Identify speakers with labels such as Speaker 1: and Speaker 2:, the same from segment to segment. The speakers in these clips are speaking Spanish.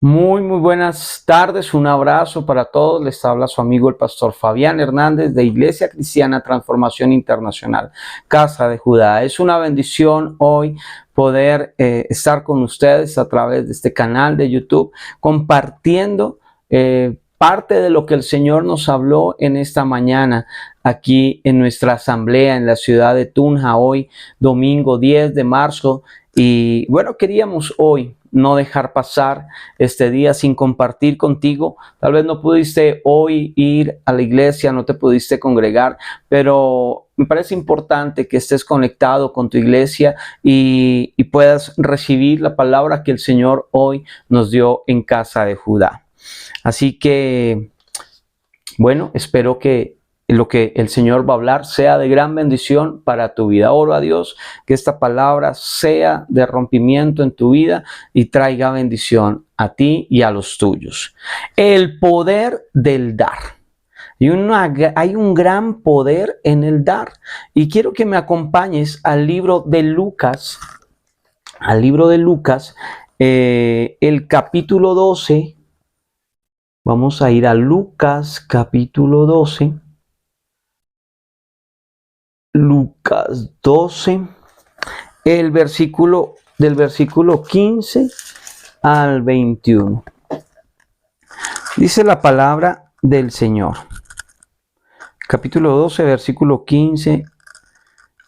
Speaker 1: Muy buenas tardes, un abrazo para todos. Les habla su amigo el pastor Fabián Hernández de Iglesia Cristiana Transformación Internacional, Casa de Judá. Es una bendición hoy poder estar con ustedes a través de este canal de YouTube, compartiendo parte de lo que el Señor nos habló en esta mañana aquí en nuestra asamblea en la ciudad de Tunja, hoy domingo 10 de marzo. Y bueno, queríamos hoy no dejar pasar este día sin compartir contigo. Tal vez no pudiste hoy ir a la iglesia, no te pudiste congregar, pero me parece importante que estés conectado con tu iglesia y puedas recibir la palabra que el Señor hoy nos dio en Casa de Judá. Así que, bueno, espero que lo que el Señor va a hablar sea de gran bendición para tu vida. Oro a Dios que esta palabra sea de rompimiento en tu vida y traiga bendición a ti y a los tuyos. El poder del dar. Hay un gran poder en el dar. Y quiero que me acompañes al libro de Lucas, el capítulo 12. Vamos a ir a Lucas capítulo 12. Lucas 12, del versículo 15 al 21. Dice la palabra del Señor. Capítulo 12, versículo 15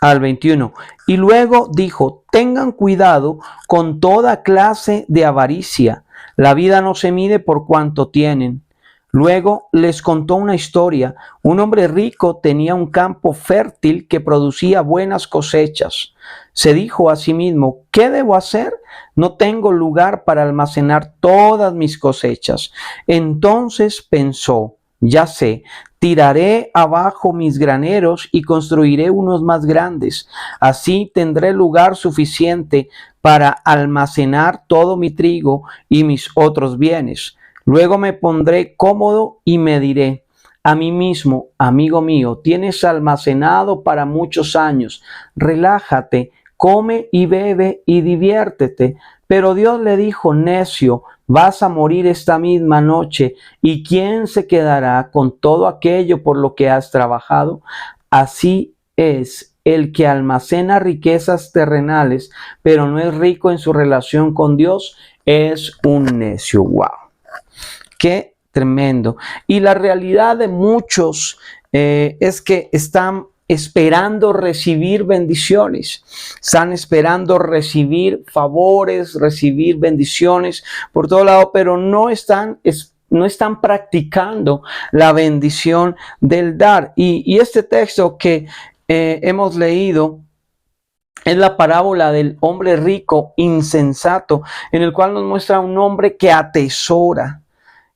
Speaker 1: al 21. Y luego dijo: tengan cuidado con toda clase de avaricia. La vida no se mide por cuanto tienen. Luego les contó una historia. Un hombre rico tenía un campo fértil que producía buenas cosechas. Se dijo a sí mismo: ¿qué debo hacer? No tengo lugar para almacenar todas mis cosechas. Entonces pensó: ya sé, tiraré abajo mis graneros y construiré unos más grandes. Así tendré lugar suficiente para almacenar todo mi trigo y mis otros bienes. Luego me pondré cómodo y me diré a mí mismo: amigo mío, tienes almacenado para muchos años. Relájate, come y bebe y diviértete. Pero Dios le dijo: necio, vas a morir esta misma noche. ¿Y quién se quedará con todo aquello por lo que has trabajado? Así es el que almacena riquezas terrenales, pero no es rico en su relación con Dios, es un necio. ¡Wow! Qué tremendo. Y la realidad de muchos es que están esperando recibir bendiciones, están esperando recibir favores, recibir bendiciones por todo lado, pero no están practicando la bendición del dar. Y este texto que hemos leído es la parábola del hombre rico insensato, en el cual nos muestra un hombre que atesora,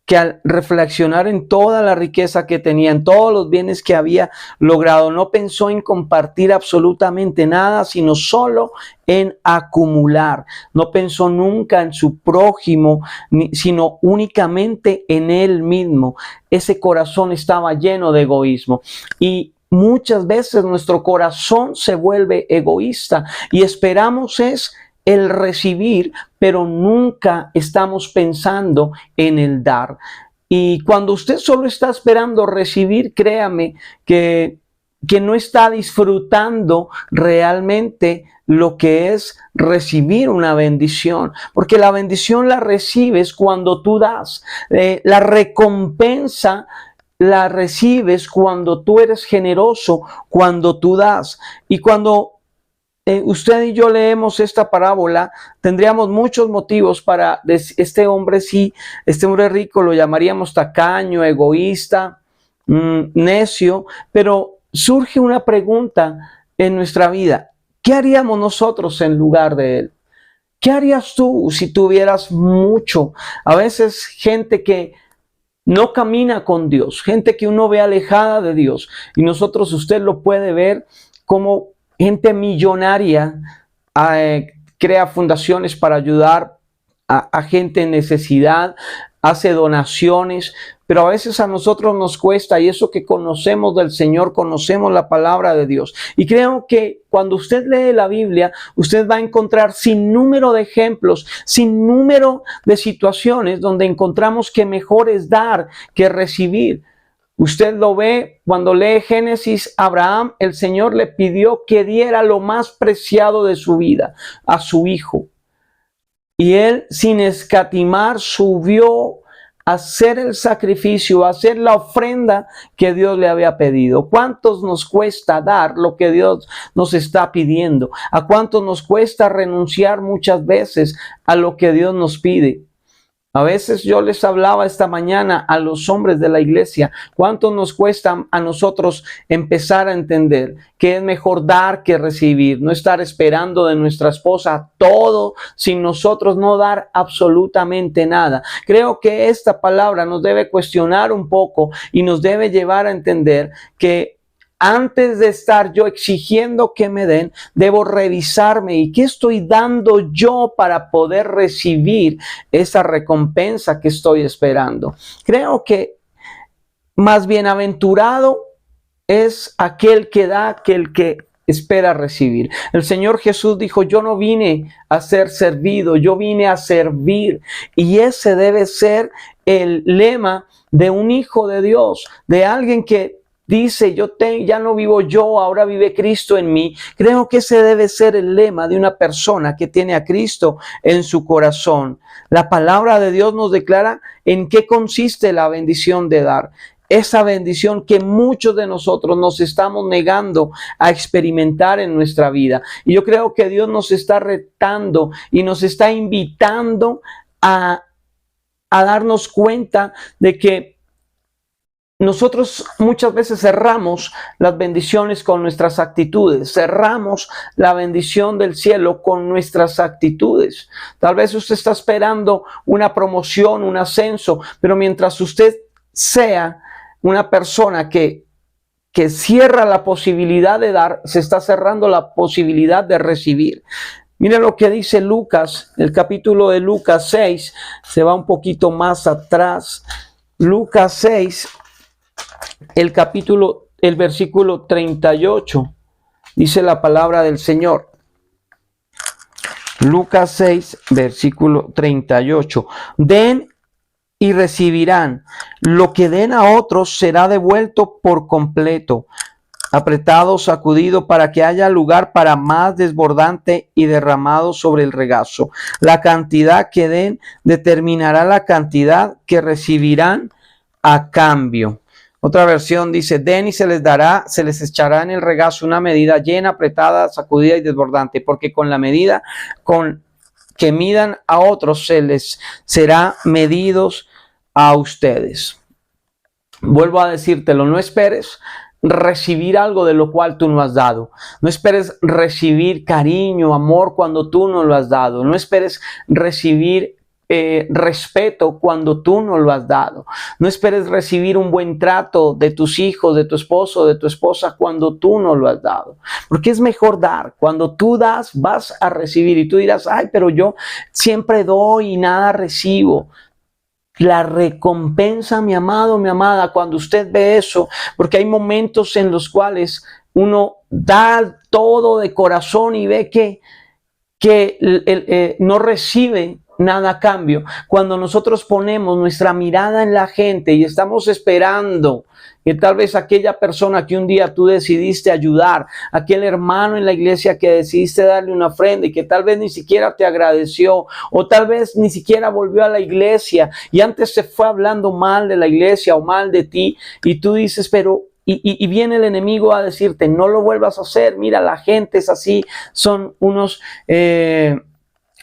Speaker 1: que al reflexionar en toda la riqueza que tenía, en todos los bienes que había logrado, no pensó en compartir absolutamente nada, sino solo en acumular. No pensó nunca en su prójimo, sino únicamente en él mismo. Ese corazón estaba lleno de egoísmo. Y muchas veces nuestro corazón se vuelve egoísta y esperamos el recibir, pero nunca estamos pensando en el dar. Y cuando usted solo está esperando recibir, créame que no está disfrutando realmente lo que es recibir una bendición, porque la bendición la recibes cuando tú das, la recompensa la recibes cuando tú eres generoso, cuando tú das. Y cuando usted y yo leemos esta parábola, tendríamos muchos motivos para este hombre rico lo llamaríamos tacaño, egoísta, necio, pero surge una pregunta en nuestra vida: ¿qué haríamos nosotros en lugar de él? ¿Qué harías tú si tuvieras mucho? A veces gente que no camina con Dios, gente que uno ve alejada de Dios, y usted lo puede ver como gente millonaria, crea fundaciones para ayudar a gente en necesidad, hace donaciones, pero a veces a nosotros nos cuesta, y eso que conocemos del Señor, conocemos la palabra de Dios. Y creo que cuando usted lee la Biblia, usted va a encontrar sin número de ejemplos, sin número de situaciones donde encontramos que mejor es dar que recibir. Usted lo ve cuando lee Génesis. Abraham, el Señor le pidió que diera lo más preciado de su vida, a su hijo. Y él, sin escatimar, subió a hacer el sacrificio, a hacer la ofrenda que Dios le había pedido. ¿Cuántos nos cuesta dar lo que Dios nos está pidiendo? ¿A cuántos nos cuesta renunciar muchas veces a lo que Dios nos pide? A veces yo les hablaba esta mañana a los hombres de la iglesia, ¿cuánto nos cuesta a nosotros empezar a entender que es mejor dar que recibir? No estar esperando de nuestra esposa todo sin nosotros no dar absolutamente nada. Creo que esta palabra nos debe cuestionar un poco y nos debe llevar a entender que antes de estar yo exigiendo que me den, debo revisarme y qué estoy dando yo para poder recibir esa recompensa que estoy esperando. Creo que más bienaventurado es aquel que da que el que espera recibir. El Señor Jesús dijo: yo no vine a ser servido, yo vine a servir. Y ese debe ser el lema de un hijo de Dios, de alguien que dice: ya no vivo yo, ahora vive Cristo en mí. Creo que ese debe ser el lema de una persona que tiene a Cristo en su corazón. La palabra de Dios nos declara en qué consiste la bendición de dar. Esa bendición que muchos de nosotros nos estamos negando a experimentar en nuestra vida. Y yo creo que Dios nos está retando y nos está invitando a darnos cuenta de que nosotros muchas veces cerramos las bendiciones con nuestras actitudes, cerramos la bendición del cielo con nuestras actitudes. Tal vez usted está esperando una promoción, un ascenso, pero mientras usted sea una persona que cierra la posibilidad de dar, se está cerrando la posibilidad de recibir. Mire lo que dice Lucas, el capítulo de Lucas 6, se va un poquito más atrás. Lucas 6. El versículo 38, dice la palabra del Señor. Lucas 6, versículo 38. Den y recibirán. Lo que den a otros será devuelto por completo, apretado, sacudido, para que haya lugar para más, desbordante y derramado sobre el regazo. La cantidad que den determinará la cantidad que recibirán a cambio. Otra versión dice: den y se les dará, se les echará en el regazo una medida llena, apretada, sacudida y desbordante, porque con la medida con que midan a otros se les será medidos a ustedes. Vuelvo a decírtelo, no esperes recibir algo de lo cual tú no has dado. No esperes recibir cariño, amor cuando tú no lo has dado. No esperes recibir respeto cuando tú no lo has dado. No esperes recibir un buen trato de tus hijos, de tu esposo, de tu esposa cuando tú no lo has dado. Porque es mejor dar. Cuando tú das, vas a recibir. Y tú dirás: ay, pero yo siempre doy y nada recibo. La recompensa, mi amado, mi amada, cuando usted ve eso, porque hay momentos en los cuales uno da todo de corazón y ve que no recibe nada a cambio. Cuando nosotros ponemos nuestra mirada en la gente y estamos esperando que tal vez aquella persona que un día tú decidiste ayudar, aquel hermano en la iglesia que decidiste darle una ofrenda y que tal vez ni siquiera te agradeció, o tal vez ni siquiera volvió a la iglesia y antes se fue hablando mal de la iglesia o mal de ti, y tú dices: pero y viene el enemigo a decirte: no lo vuelvas a hacer, mira, la gente es así, son unos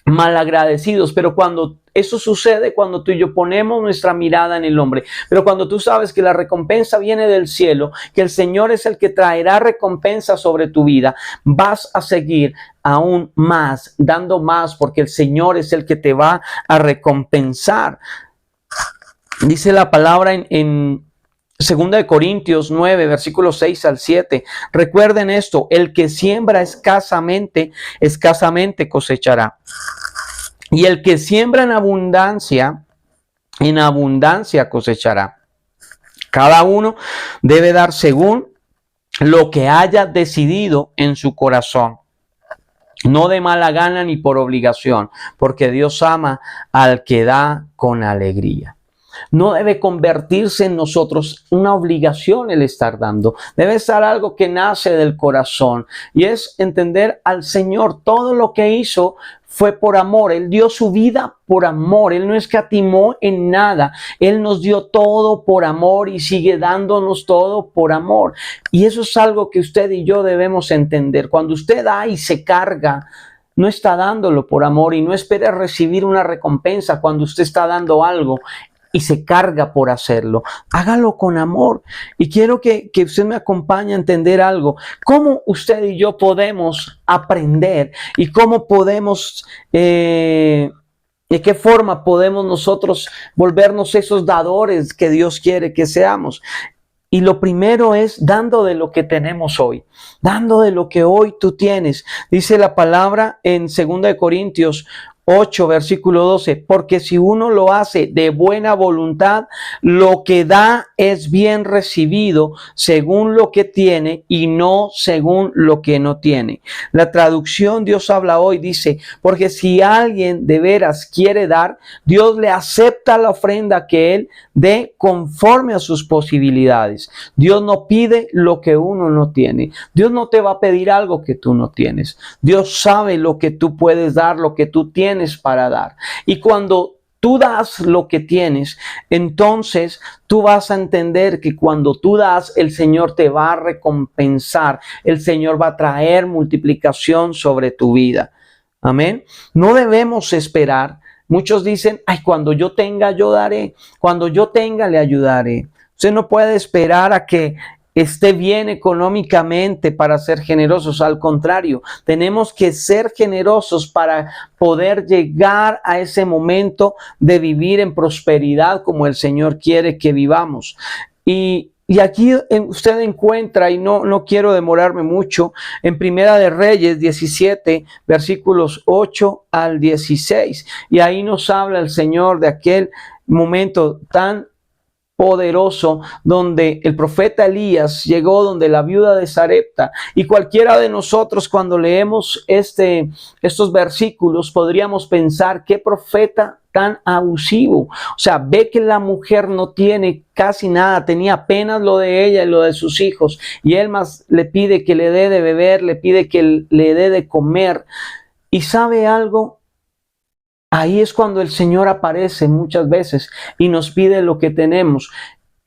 Speaker 1: malagradecidos. Pero cuando eso sucede, cuando tú y yo ponemos nuestra mirada en el hombre, pero cuando tú sabes que la recompensa viene del cielo, que el Señor es el que traerá recompensa sobre tu vida, vas a seguir aún más, dando más, porque el Señor es el que te va a recompensar. Dice la palabra en 2 Corintios 9, versículos 6 al 7. Recuerden esto: el que siembra escasamente, escasamente cosechará. Y el que siembra en abundancia cosechará. Cada uno debe dar según lo que haya decidido en su corazón. No de mala gana ni por obligación, porque Dios ama al que da con alegría. No debe convertirse en nosotros una obligación el estar dando. Debe ser algo que nace del corazón y es entender al Señor. Todo lo que hizo fue por amor. Él dio su vida por amor. Él no escatimó en nada. Él nos dio todo por amor y sigue dándonos todo por amor. Y eso es algo que usted y yo debemos entender. Cuando usted da y se carga, no está dándolo por amor y no espere recibir una recompensa cuando usted está dando algo y se carga por hacerlo. Hágalo con amor. Y quiero que usted me acompañe a entender algo. ¿Cómo usted y yo podemos aprender? ¿Y cómo podemos, de qué forma podemos nosotros volvernos esos dadores que Dios quiere que seamos? Y lo primero es dando de lo que tenemos hoy, dando de lo que hoy tú tienes. Dice la palabra en 2 Corintios 8, versículo 12, porque si uno lo hace de buena voluntad, lo que da es bien recibido según lo que tiene y no según lo que no tiene. La traducción Dios habla hoy dice, porque si alguien de veras quiere dar, Dios le acepta la ofrenda que él dé conforme a sus posibilidades. Dios no pide lo que uno no tiene. Dios no te va a pedir algo que tú no tienes. Dios sabe lo que tú puedes dar, lo que tú tienes para dar. Y cuando tú das lo que tienes, entonces tú vas a entender que cuando tú das, el Señor te va a recompensar. El Señor va a traer multiplicación sobre tu vida. Amén. No debemos esperar. Muchos dicen, ay, cuando yo tenga, yo daré. Cuando yo tenga, le ayudaré. Usted no puede esperar a que esté bien económicamente para ser generosos. Al contrario, tenemos que ser generosos para poder llegar a ese momento de vivir en prosperidad como el Señor quiere que vivamos. Y aquí usted encuentra, y no quiero demorarme mucho, en Primera de Reyes 17, versículos 8 al 16. Y ahí nos habla el Señor de aquel momento tan poderoso donde el profeta Elías llegó donde la viuda de Sarepta, y cualquiera de nosotros cuando leemos estos versículos podríamos pensar qué profeta tan abusivo. O sea, ve que la mujer no tiene casi nada, tenía apenas lo de ella y lo de sus hijos, y él más le pide que le dé de beber, le pide que le dé de comer. ¿Y sabe algo? Ahí es cuando el Señor aparece muchas veces y nos pide lo que tenemos.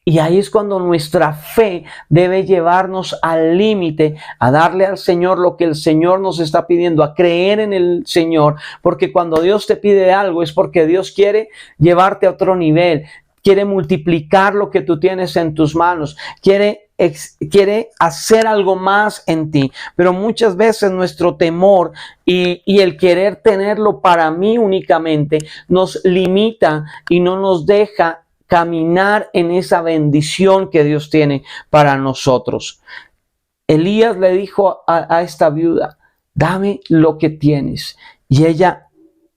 Speaker 1: Y ahí es cuando nuestra fe debe llevarnos al límite, a darle al Señor lo que el Señor nos está pidiendo, a creer en el Señor. Porque cuando Dios te pide algo es porque Dios quiere llevarte a otro nivel, quiere multiplicar lo que tú tienes en tus manos, quiere hacer algo más en ti. Pero muchas veces nuestro temor y el querer tenerlo para mí únicamente nos limita y no nos deja caminar en esa bendición que Dios tiene para nosotros. Elías le dijo a esta viuda, dame lo que tienes. Y ella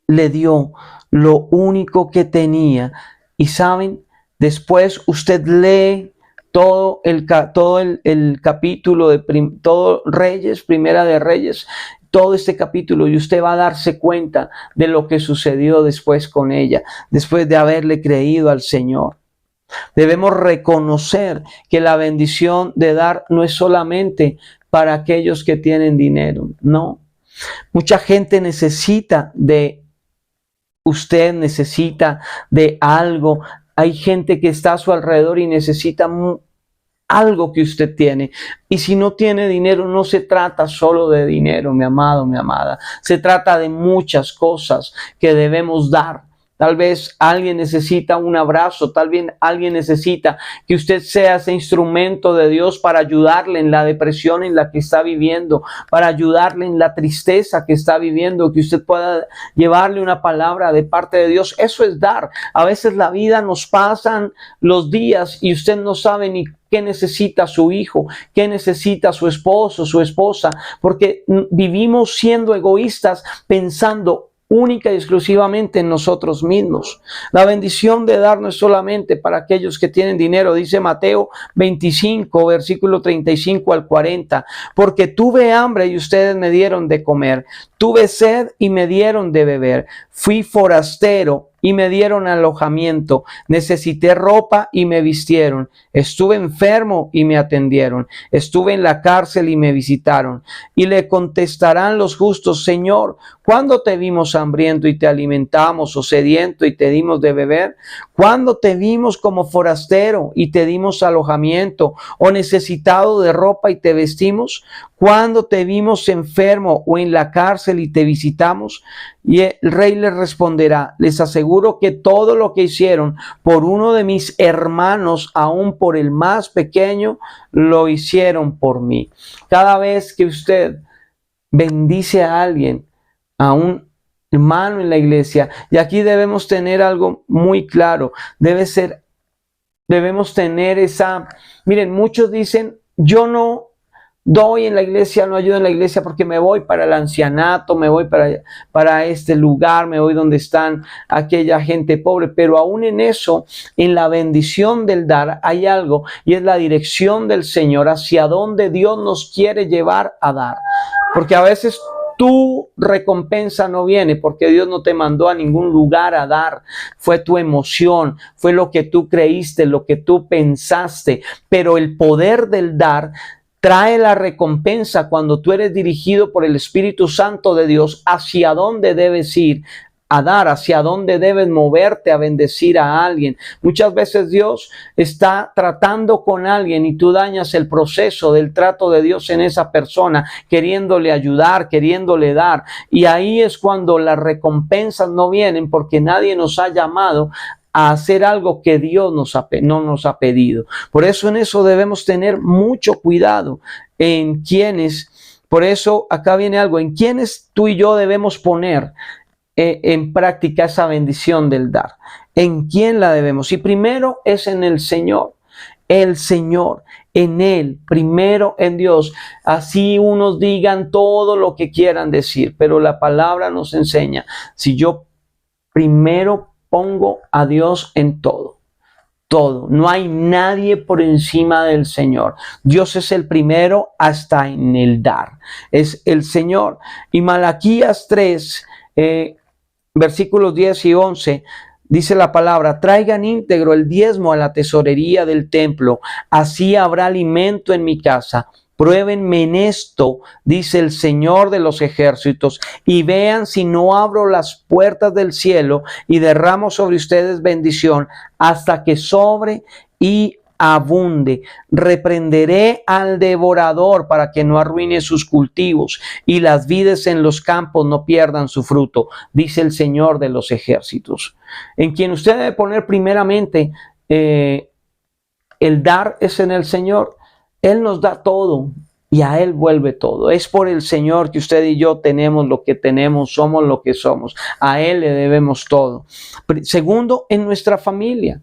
Speaker 1: le dio lo único que tenía. Y saben, después usted lee todo el capítulo de todo Reyes, Primera de Reyes, todo este capítulo, y usted va a darse cuenta de lo que sucedió después con ella, después de haberle creído al Señor. Debemos reconocer que la bendición de dar no es solamente para aquellos que tienen dinero, no. Mucha gente necesita de usted, necesita de algo. Hay gente que está a su alrededor y necesita algo que usted tiene. Y si no tiene dinero, no se trata solo de dinero, mi amado, mi amada. Se trata de muchas cosas que debemos dar. Tal vez alguien necesita un abrazo, tal vez alguien necesita que usted sea ese instrumento de Dios para ayudarle en la depresión en la que está viviendo, para ayudarle en la tristeza que está viviendo, que usted pueda llevarle una palabra de parte de Dios. Eso es dar. A veces la vida nos pasan los días y usted no sabe ni qué necesita su hijo, qué necesita su esposo, su esposa, porque vivimos siendo egoístas pensando única y exclusivamente en nosotros mismos. La bendición de dar no es solamente para aquellos que tienen dinero, dice Mateo 25, versículo 35 al 40, porque tuve hambre y ustedes me dieron de comer, tuve sed y me dieron de beber, fui forastero y me dieron alojamiento, necesité ropa y me vistieron, estuve enfermo y me atendieron, estuve en la cárcel y me visitaron. Y le contestarán los justos: Señor, ¿cuándo te vimos hambriento y te alimentamos, o sediento y te dimos de beber? ¿Cuándo te vimos como forastero y te dimos alojamiento, o necesitado de ropa y te vestimos? ¿Cuándo te vimos enfermo o en la cárcel y te visitamos? Y el rey les responderá: les aseguro que todo lo que hicieron por uno de mis hermanos, aun por el más pequeño, lo hicieron por mí. Cada vez que usted bendice a alguien, a un hermano en la iglesia, y aquí debemos tener algo muy claro, debemos tener miren, muchos dicen: yo no doy en la iglesia, no ayudo en la iglesia porque me voy para el ancianato, me voy para este lugar, me voy donde están aquella gente pobre. Pero aún en eso, en la bendición del dar, hay algo, y es la dirección del Señor hacia donde Dios nos quiere llevar a dar. Porque a veces tu recompensa no viene porque Dios no te mandó a ningún lugar a dar. Fue tu emoción, fue lo que tú creíste, lo que tú pensaste. Pero el poder del dar trae la recompensa cuando tú eres dirigido por el Espíritu Santo de Dios hacia dónde debes ir a dar, hacia dónde debes moverte a bendecir a alguien. Muchas veces Dios está tratando con alguien y tú dañas el proceso del trato de Dios en esa persona, queriéndole ayudar, queriéndole dar. Y ahí es cuando las recompensas no vienen, porque nadie nos ha llamado a hacer algo que Dios no nos ha pedido. Por eso en eso debemos tener mucho cuidado en quienes, por eso acá viene algo, en quienes tú y yo debemos poner en práctica esa bendición del dar. ¿En quién la debemos? Y primero es en el Señor. El Señor, en Él, primero en Dios. Así unos digan todo lo que quieran decir, pero la palabra nos enseña: si yo primero pongo a Dios en todo, no hay nadie por encima del Señor. Dios es el primero hasta en el dar, es el Señor. Y Malaquías 3, versículos 10 y 11, dice la palabra: traigan íntegro el diezmo a la tesorería del templo, así habrá alimento en mi casa. Pruébenme en esto, dice el Señor de los ejércitos, y vean si no abro las puertas del cielo y derramo sobre ustedes bendición hasta que sobre y abunde. Reprenderé al devorador para que no arruine sus cultivos, y las vides en los campos no pierdan su fruto, dice el Señor de los ejércitos. En quien usted debe poner primeramente el dar es en el Señor. Él nos da todo y a Él vuelve todo. Es por el Señor que usted y yo tenemos lo que tenemos, somos lo que somos. A Él le debemos todo. Segundo, en nuestra familia.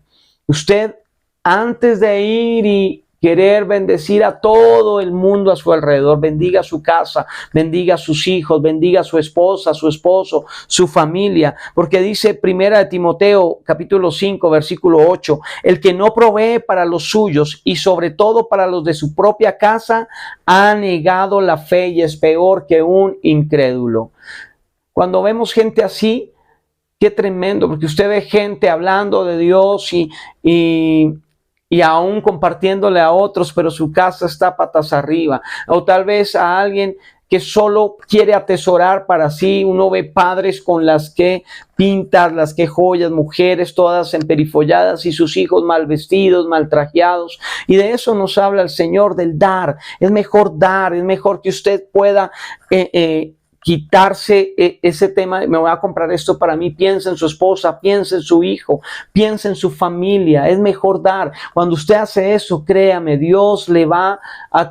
Speaker 1: Usted, antes de ir y querer bendecir a todo el mundo a su alrededor, bendiga su casa, bendiga a sus hijos, bendiga a su esposa, a su esposo, su familia, porque dice Primera de Timoteo capítulo 5 versículo 8, el que no provee para los suyos y sobre todo para los de su propia casa, ha negado la fe y es peor que un incrédulo. Cuando vemos gente así, qué tremendo, porque usted ve gente hablando de Dios y aún compartiéndole a otros, pero su casa está patas arriba. O tal vez a alguien que solo quiere atesorar para sí. Uno ve padres con las que pintas, las que joyas, mujeres todas emperifolladas y sus hijos mal vestidos, mal trajeados. Y de eso nos habla el Señor, del dar. Es mejor dar, es mejor que usted pueda quitarse ese tema de me voy a comprar esto para mí. Piensa en su esposa, piensa en su hijo, piensa en su familia. Es mejor dar. Cuando usted hace eso, créame, Dios le va a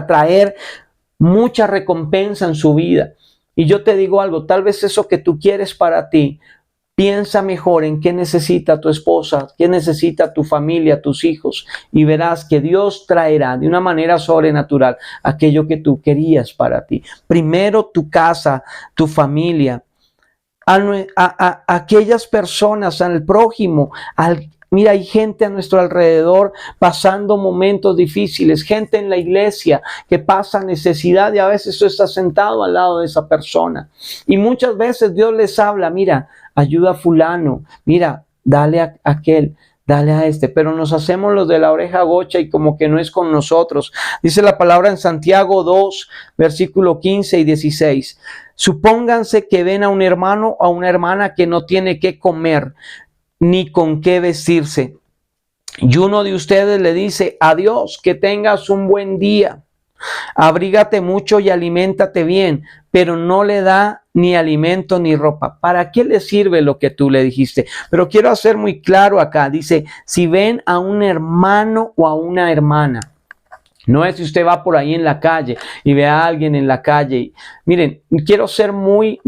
Speaker 1: traer mucha recompensa en su vida. Y yo te digo algo, tal vez eso que tú quieres para ti, Piensa mejor en qué necesita tu esposa, qué necesita tu familia, tus hijos, y verás que Dios traerá de una manera sobrenatural aquello que tú querías para ti. Primero tu casa, tu familia, a aquellas personas, al prójimo, mira, hay gente a nuestro alrededor pasando momentos difíciles, gente en la iglesia que pasa necesidad y a veces tú estás sentado al lado de esa persona. Y muchas veces Dios les habla, mira, ayuda a fulano, mira, dale a aquel, dale a este, pero nos hacemos los de la oreja gocha y como que no es con nosotros. Dice la palabra en Santiago 2, versículo 15 y 16. Supónganse que ven a un hermano o a una hermana que no tiene qué comer ni con qué vestirse. Y uno de ustedes le dice, adiós, que tengas un buen día. Abrígate mucho y aliméntate bien, pero no le da ni alimento ni ropa. ¿Para qué le sirve lo que tú le dijiste? Pero quiero hacer muy claro acá, dice, si ven a un hermano o a una hermana. No es si usted va por ahí en la calle y ve a alguien en la calle. Miren, quiero ser muy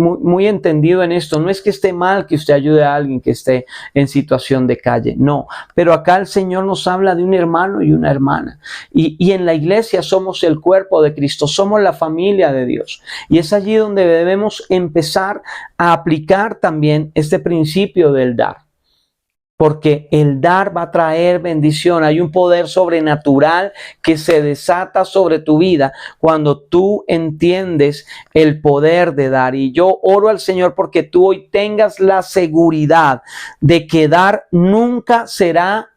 Speaker 1: entendido en esto. No es que esté mal que usted ayude a alguien que esté en situación de calle. No, pero acá el Señor nos habla de un hermano y una hermana. Y en la iglesia somos el cuerpo de Cristo. Somos la familia de Dios. Y es allí donde debemos empezar a aplicar también este principio del dar. Porque el dar va a traer bendición. Hay un poder sobrenatural que se desata sobre tu vida cuando tú entiendes el poder de dar. Y yo oro al Señor porque tú hoy tengas la seguridad de que dar nunca será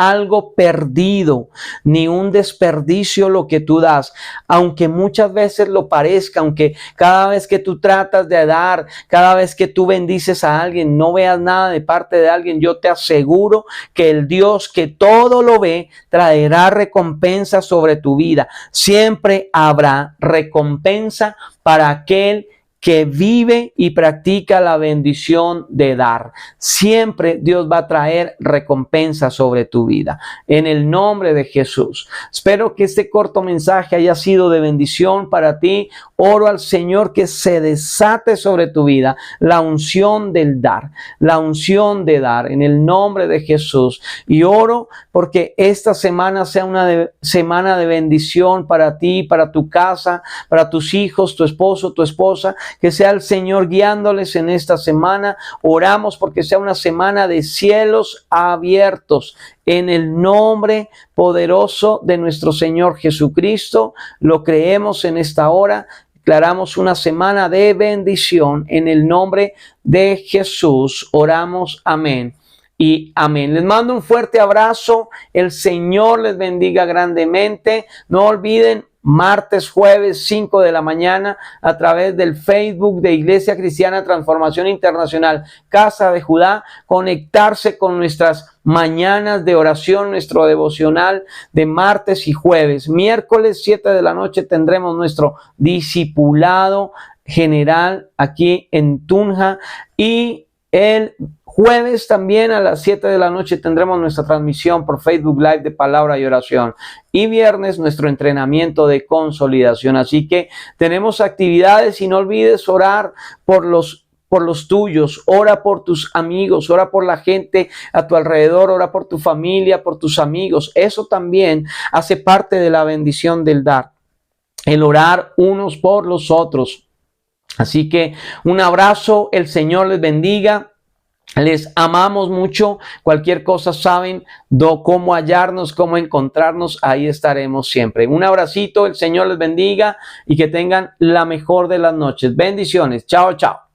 Speaker 1: algo perdido, ni un desperdicio lo que tú das, aunque muchas veces lo parezca, aunque cada vez que tú tratas de dar, cada vez que tú bendices a alguien, no veas nada de parte de alguien, yo te aseguro que el Dios que todo lo ve, traerá recompensa sobre tu vida. Siempre habrá recompensa para aquel que vive y practica la bendición de dar. Siempre Dios va a traer recompensa sobre tu vida. En el nombre de Jesús. Espero que este corto mensaje haya sido de bendición para ti. Oro al Señor que se desate sobre tu vida la unción del dar, la unción de dar en el nombre de Jesús. Y oro porque esta semana sea una semana de bendición para ti, para tu casa, para tus hijos, tu esposo, tu esposa. Que sea el Señor guiándoles en esta semana. Oramos porque sea una semana de cielos abiertos. En el nombre poderoso de nuestro Señor Jesucristo, lo creemos en esta hora. Declaramos una semana de bendición. En el nombre de Jesús oramos. Amén. Y amén. Les mando un fuerte abrazo. El Señor les bendiga grandemente. No olviden, martes, jueves, 5 de la mañana, a través del Facebook de Iglesia Cristiana Transformación Internacional, Casa de Judá, conectarse con nuestras mañanas de oración, nuestro devocional de martes y jueves. Miércoles, 7 de la noche, tendremos nuestro discipulado general aquí en Tunja, y el jueves también a las 7 de la noche tendremos nuestra transmisión por Facebook Live de Palabra y Oración. Y viernes nuestro entrenamiento de consolidación. Así que tenemos actividades y no olvides orar por los tuyos, ora por tus amigos, ora por la gente a tu alrededor, ora por tu familia, por tus amigos. Eso también hace parte de la bendición del dar, el orar unos por los otros. Así que un abrazo, el Señor les bendiga. Les amamos mucho. Cualquier cosa saben cómo hallarnos, cómo encontrarnos. Ahí estaremos siempre. Un abracito, el Señor les bendiga y que tengan la mejor de las noches. Bendiciones. Chao, chao.